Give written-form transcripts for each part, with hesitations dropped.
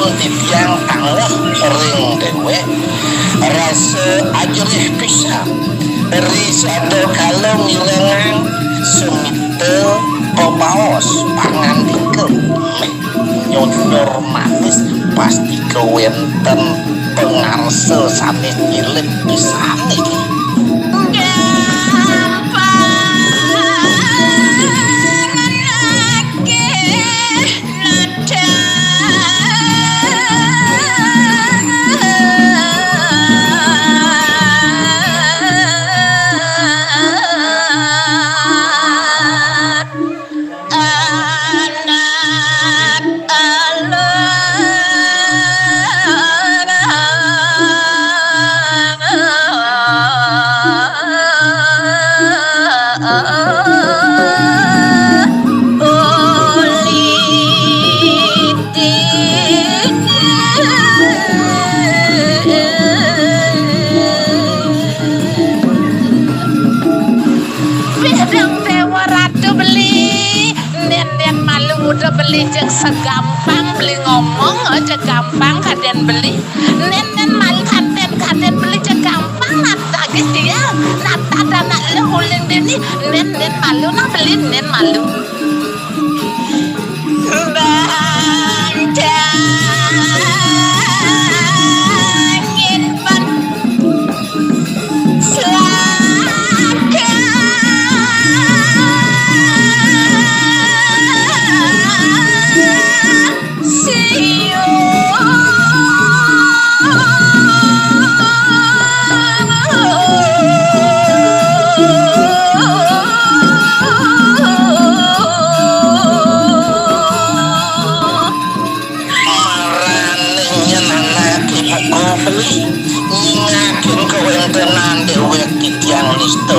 pun titiang tangguh ring dewe rasa ajarih pisah risado kalau mirengang sumite pepaos pangandike meh nyor manis pasti kewenten pengarse sanes nyilip pisane beli jeng segampang beli ngomong aja gampang kaden beli nen malu kaden beli jeng gampang nata guys dia nata dana le huling dini nen malu na beli nen malu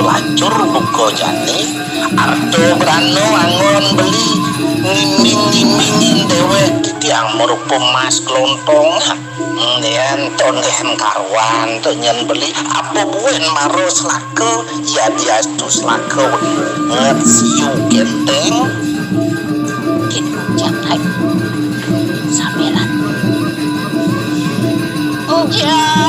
lacur buko jani arto brano angon beli ngiming-ngimingin dewe tiang merupa mas kelontong nian tonden karwan tuh nyen beli apa buen maro selake ya dia tuh selake nget siu genteng gitu jangan samelan ya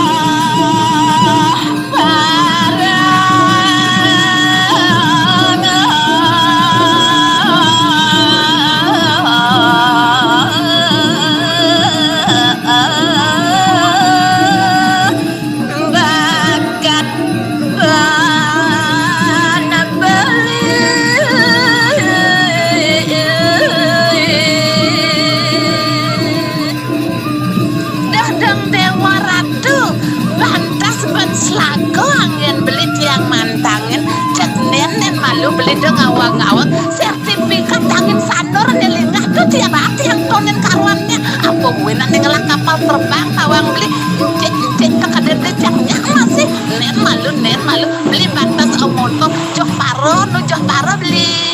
beli dong awang-awang sertifikat angin sandor nelingah tuh tiap hati yang tonen karuannya apa gue nanti ngelak kapal terbang tawang beli cek kader decaknya masih nen malu beli batas omonto joh paro beli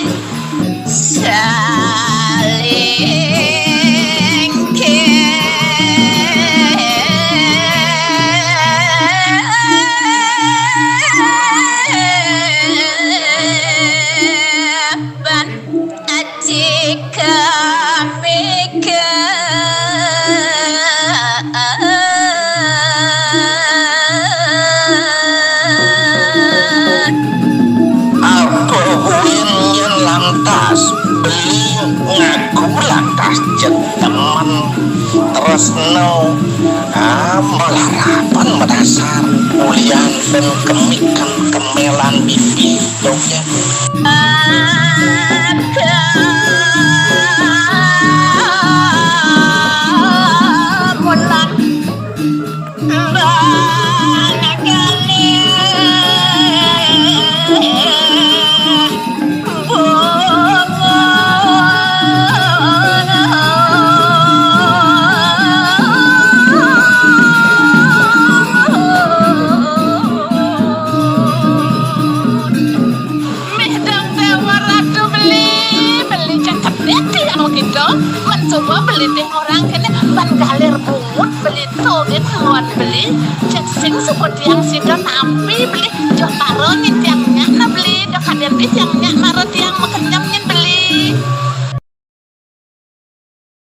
terus melarapan mendasar ulian dan kemikan kemelan bibi doknya beli cek sing seperti yang sidon ampi beli joh paro tiangnya na beli dah kader tiangnya maro tiang makenyam beli